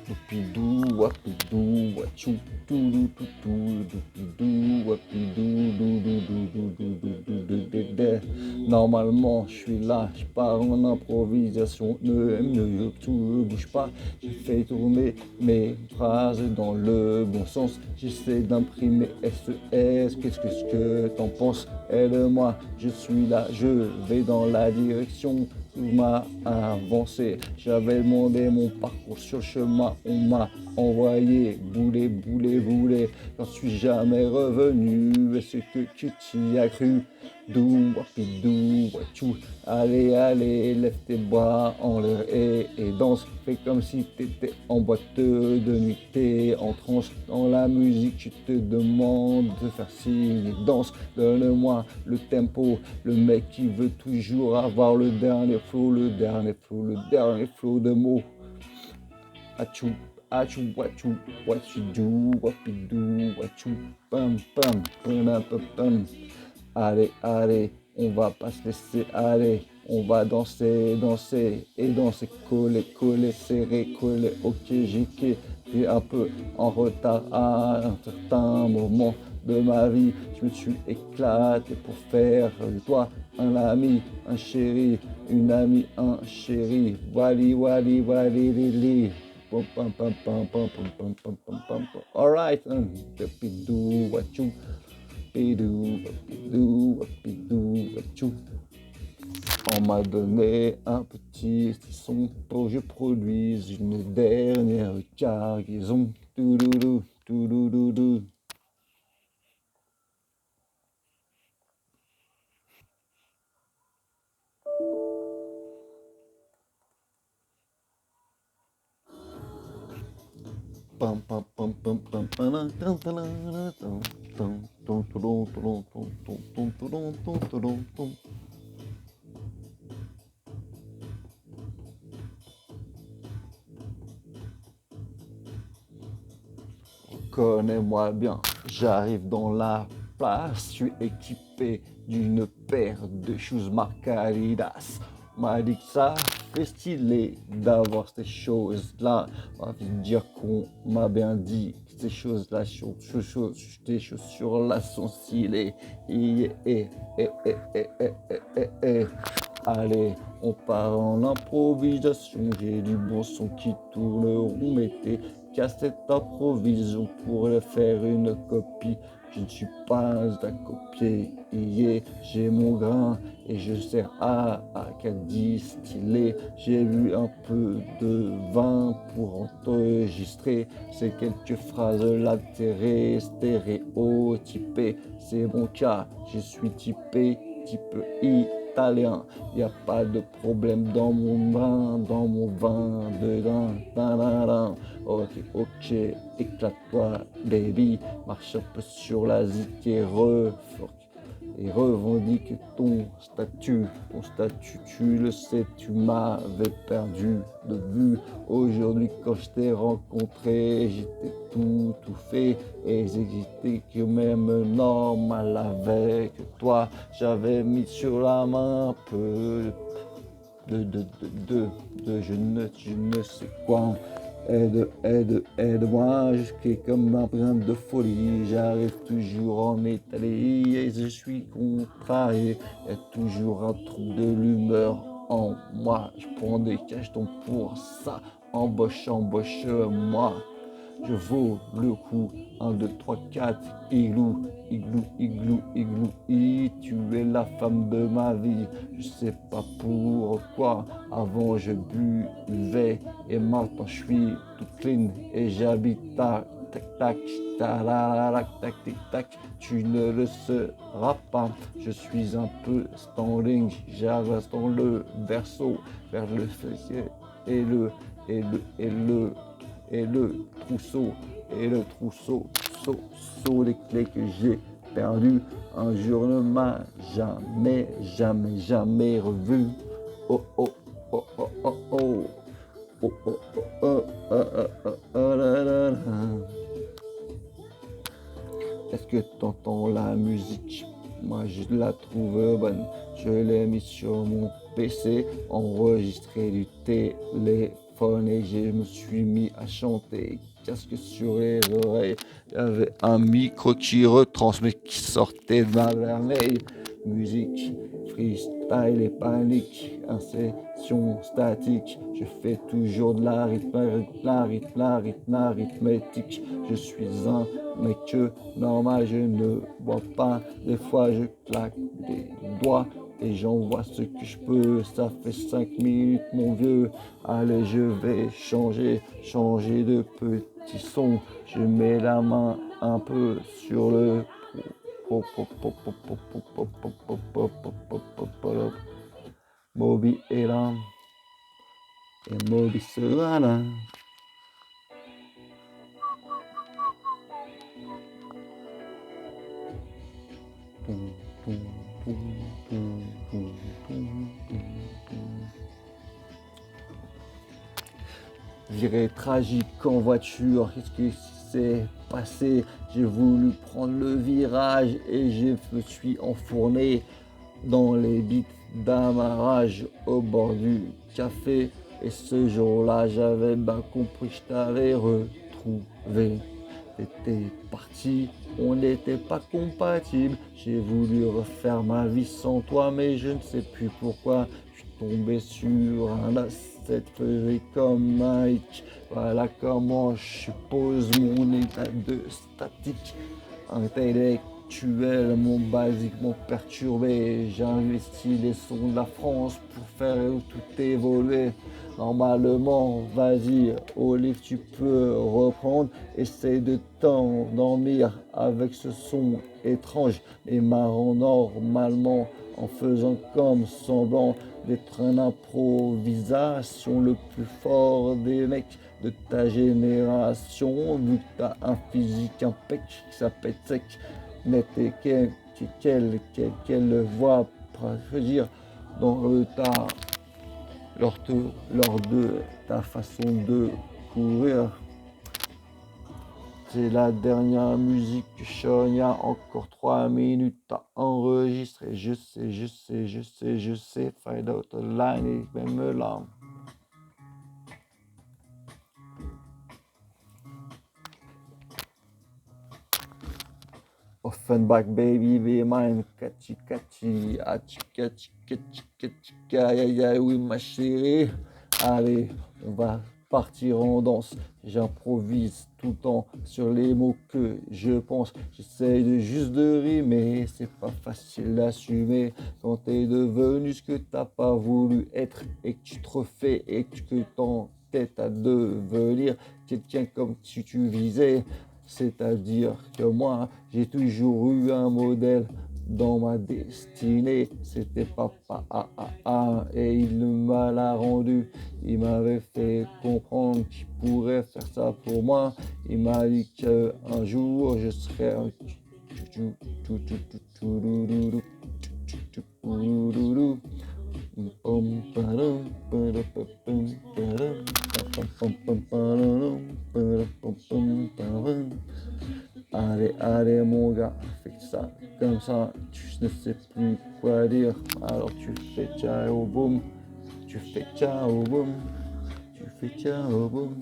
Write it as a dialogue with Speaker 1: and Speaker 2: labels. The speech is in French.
Speaker 1: Doupidou, wapidou, wachou, toulou, toutou, doupidou, wapidou, doudou, doudou, doudou, doudou, doudou. Normalement, je suis là, je pars en improvisation. Ne bouge pas, je fais tourner mes phrases dans le bon sens. J'essaie d'imprimer SES, qu'est-ce que t'en penses? Aide-moi, je suis là, je vais dans la direction. Tout m'a avancé, j'avais demandé mon parcours sur le chemin, on m'a envoyé bouler, bouler, bouler. J'en suis jamais revenu, est-ce que tu t'y as cru? Dou, wapidou, wachou, allez, allez, lève tes bras en l'air et danse. Fais comme si t'étais en boîte de nuit, t'es en transe dans la musique, tu te demandes de faire signe et danse. Donne-moi le tempo, le mec qui veut toujours avoir le dernier flow, le dernier flow, le dernier flow de mots. Achou, achou, wachou, what you do, what you do, wachou, pam, pam, pam, pam, pam. Allez, allez, on va pas se laisser aller. On va danser, danser et danser, coller, coller, serrer, coller. Ok, JK, t'es un peu en retard à un certain moment de ma vie. Je me suis éclaté pour faire de toi un ami, un chéri, une amie, un chéri. Wali, wali, wali, lili. Pam, pam, pam, pam, pam, pam, pam, pam, pam, pam. All right, do what you Bidou, bidou, bidou, bidou. On m'a donné un petit son pour que je produise une dernière cargaison. Toudoudou, toudoudou. Pam pam pam pam pam pam pam pam pam. Connais-moi bien, j'arrive dans la place, je suis équipé d'une paire de shoes marque Adidas. On m'a dit que ça fait stylé d'avoir ces choses-là. On va dire qu'on m'a bien dit que ces choses-là, tes chaussures-là sont stylées. Allez, on part en improvisation, j'ai du bon son qui tourne, mettez qu'à cette improvision pour faire une copie. Je ne suis pas un copier, j'ai mon grain et je sers qu'à distiller. J'ai bu un peu de vin pour enregistrer ces quelques phrases latérées, stéréotypées. C'est mon cas, je suis type italien. Y a pas de problème dans mon vin de grain. Ok, ok, éclate-toi, baby. Marche un peu sur la zik et revendique ton statut. Ton statut, tu le sais, tu m'avais perdu de vue. Aujourd'hui, quand je t'ai rencontré, j'étais tout fait et j'étais quand même normal avec toi. J'avais mis sur la main un peu de je ne sais quoi. Aide-moi, je suis comme un brin de folie, j'arrive toujours en Italie et je suis contrarié, il y a toujours un trou de l'humeur en moi, je prends des cachetons pour ça, embauche-moi. Je vaux le coup. 1, 2, 3, 4. Igloo, igloo, igloo, igloo. Tu es la femme de ma vie. Je sais pas pourquoi. Avant je buvais et maintenant je suis tout clean et j'habite à tac tac tac tic tac. Tu ne le seras pas. Je suis un peu standing. J'avance dans le verso vers le fessier et le trousseau, les clés que j'ai perdues. Un jour ne m'a jamais revu. Oh, oh, oh, oh, oh, oh. Oh, oh, oh, oh, oh, oh, oh, la, la, la. Est-ce que t'entends la musique? Moi je la trouve bonne. Je l'ai mis sur mon PC, enregistré du téléphone. téléphone et je me suis mis à chanter. Casque sur les oreilles, il y avait un micro qui retransmet, qui sortait de ma vermeille. Musique, freestyle et panique, insertion statique. Je fais toujours de l'arithmétique. Je suis un mec normal, je ne bois pas. Des fois, je claque des doigts et j'envoie ce que je peux. Ça fait 5 minutes, mon vieux. Allez, je vais changer de petit son. Je mets la main un peu sur le Moby est là et Moby sera là. Virée tragique en voiture, qu'est-ce qui s'est passé? J'ai voulu prendre le virage et je me suis enfourné dans les bits d'amarrage au bord du café. Et ce jour-là, j'avais bien compris que je t'avais retrouvé. T'étais parti, on n'était pas compatibles. J'ai voulu refaire ma vie sans toi, mais je ne sais plus pourquoi. Je suis tombé sur un asset pesé comme Mike. Voilà comment je suppose mon état de statique intellectuellement, basiquement perturbé. J'ai investi les sons de la France pour faire tout évoluer. Normalement, vas-y, Olive, tu peux reprendre. Essaye de t'endormir avec ce son étrange et marrant normalement en faisant comme semblant d'être une improvisation. Le plus fort des mecs de ta génération, vu que t'as un physique impec qui s'appelle sec, net et quelle voix, je veux dire, dans le tas, lors de ta façon de courir. C'est la dernière musique que il y a encore 3 minutes à enregistrer. Je sais, find out the line et même là. Offenbach baby, be mine, catchy, oui ma chérie. Allez, on va partir en danse. J'improvise tout le temps sur les mots que je pense. J'essaye juste de rimer, c'est pas facile d'assumer quand t'es devenu ce que t'as pas voulu être et que tu te refais et que t'entêtes à devenir quelqu'un comme si tu visais. C'est-à-dire que moi, j'ai toujours eu un modèle dans ma destinée. C'était papa et il me l'a rendu. Il m'avait fait comprendre qu'il pourrait faire ça pour moi. Il m'a dit qu'un jour, je serais un allez mon gars, fais ça comme ça, tu ne sais plus quoi dire. Alors tu fais ciao boum, tu fais ciao boum, tu fais ciao boum.